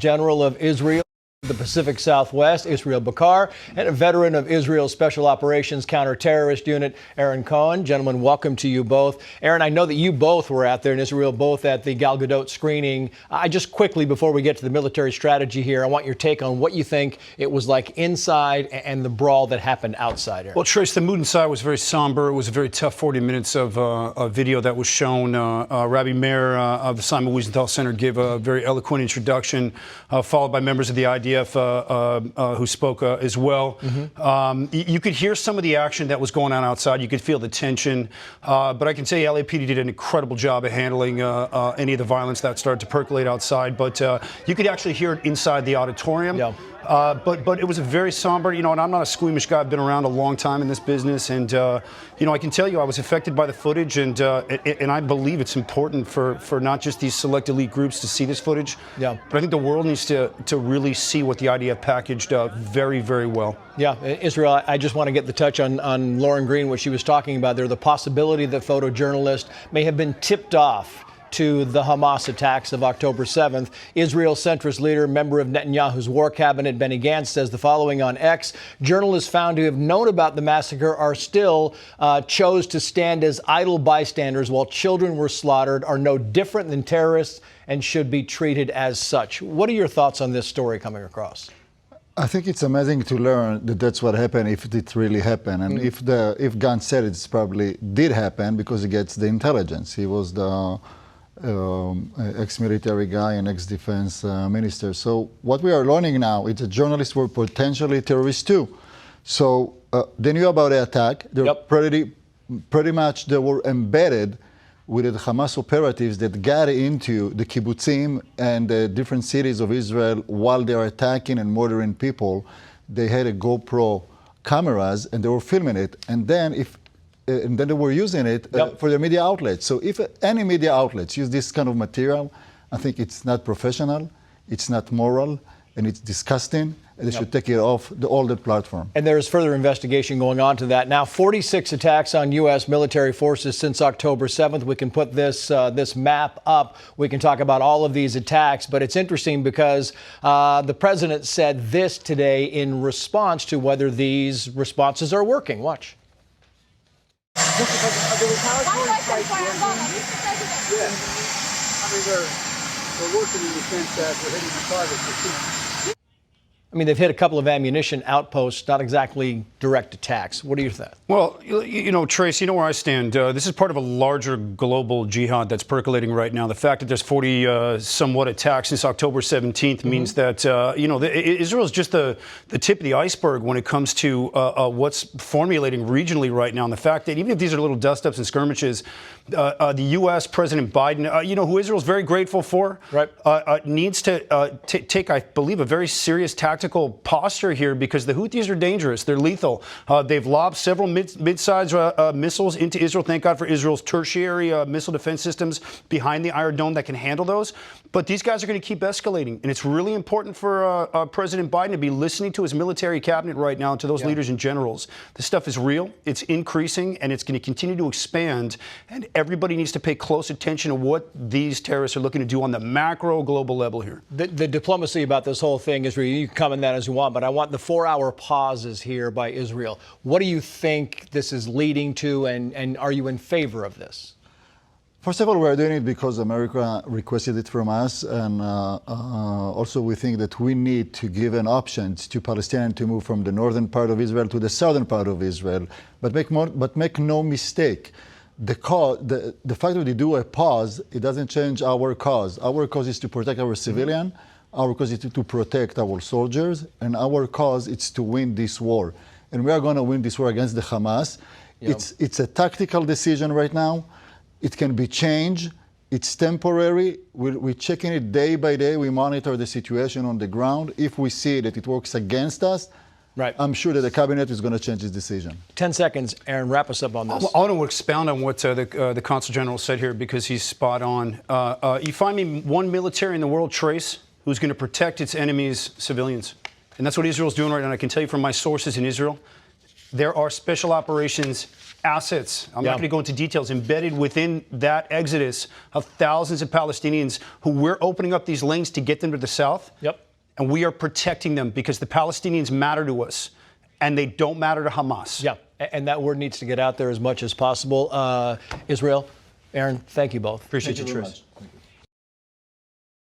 General of Israel, the Pacific Southwest, Israel Bachar, and a veteran of Israel's Special Operations Counter-Terrorist Unit, Cohen. Gentlemen, welcome to you both. Aaron, I know that you both were out there in Israel, both at the Gal Gadot screening. I just quickly, before we get to the military strategy here, I want your take on what you think it was like inside and the brawl that happened outside. Aaron. Well, Trace, the mood inside was very somber. It was a very tough 40 minutes of video that was shown. Rabbi Meir of the Simon Wiesenthal Center gave a very eloquent introduction, followed by members of the IDF who spoke as well. You could hear some of the action that was going on outside. You could feel the tension. But I can say LAPD did an incredible job of handling any of the violence that started to percolate outside. But you could actually hear it inside the auditorium. Yeah. But it was a very somber, and I'm not a squeamish guy. I've been around a long time in this business, and I can tell you I was affected by the footage, and I believe it's important for not just these select elite groups to see this footage. Yeah. But I think the world needs to really see what the IDF packaged very, very well. Yeah, Israel, I just want to get the touch on Lauren Green, what she was talking about there, the possibility that photojournalists may have been tipped off to the Hamas attacks of October 7th. Israel centrist leader, member of Netanyahu's war cabinet, Benny Gantz, says the following on X. Journalists found to have known about the massacre are still chose to stand as idle bystanders while children were slaughtered, are no different than terrorists and should be treated as such. What are your thoughts on this story coming across? I think it's amazing to learn that that's what happened, if it really happened. And if Gantz said it probably did happen because he gets the intelligence. He was the ex-military guy and ex-defense minister. So what we are learning now is that journalists were potentially terrorists too. So they knew about the attack. They're pretty much they were embedded with the Hamas operatives that got into the kibbutzim and the different cities of Israel while they were attacking and murdering people. They had a GoPro cameras and they were filming it. And then they were using it for their media outlets. So if any media outlets use this kind of material, I think it's not professional, it's not moral, and it's disgusting, and they should take it off all the platform. And there's further investigation going on to that. Now, 46 attacks on U.S. military forces since October 7th. We can put this map up. We can talk about all of these attacks. But it's interesting because the president said this today in response to whether these responses are working. Watch. The retaliatory strikes working? Yes. I mean, they're working in the sense that we're hitting the target. I mean, they've hit a couple of ammunition outposts, not exactly direct attacks. What do you think? Well, Trace, you know where I stand. This is part of a larger global jihad that's percolating right now. The fact that there's 40 somewhat attacks since October 17th means that, Israel is just the tip of the iceberg when it comes to what's formulating regionally right now. And the fact that even if these are little dust-ups and skirmishes, the U.S. President Biden, who Israel's very grateful for, needs to take, I believe, a very serious tactical posture here because the Houthis are dangerous. They're lethal. They've lobbed several mid-sized missiles into Israel. Thank God for Israel's tertiary missile defense systems behind the Iron Dome that can handle those. But these guys are going to keep escalating. And it's really important for President Biden to be listening to his military cabinet right now and to those leaders and generals. This stuff is real. It's increasing, and it's going to continue to expand. And everybody needs to pay close attention to what these terrorists are looking to do on the macro global level here. The diplomacy about this whole thing is really, you can come in that as you want, but I want the 4-hour pauses here by Israel. What do you think this is leading to, and are you in favor of this? First of all, we're doing it because America requested it from us, and also we think that we need to give an option to Palestinians to move from the northern part of Israel to the southern part of Israel. But make no mistake, the fact that we do a pause, it doesn't change our cause. Our cause is to protect our civilian. Our cause is to protect our soldiers, and our cause is to win this war. And we are going to win this war against the Hamas. It's a tactical decision right now. It can be changed. It's temporary. We're checking it day by day. We monitor the situation on the ground. If we see that it works against us, I'm sure that the cabinet is going to change its decision. 10 seconds, Aaron, wrap us up on this. I want to expound on what the Consul General said here because he's spot on. You find me one military in the world, Trace, who's going to protect its enemies' civilians. And that's what Israel's doing right now. I can tell you from my sources in Israel, there are special operations assets. I'm not going to go into details. Embedded within that exodus of thousands of Palestinians who we're opening up these lanes to get them to the south. Yep. And we are protecting them because the Palestinians matter to us and they don't matter to Hamas. Yeah. And that word needs to get out there as much as possible. Israel, Aaron, thank you both. Appreciate you, very Tris. much.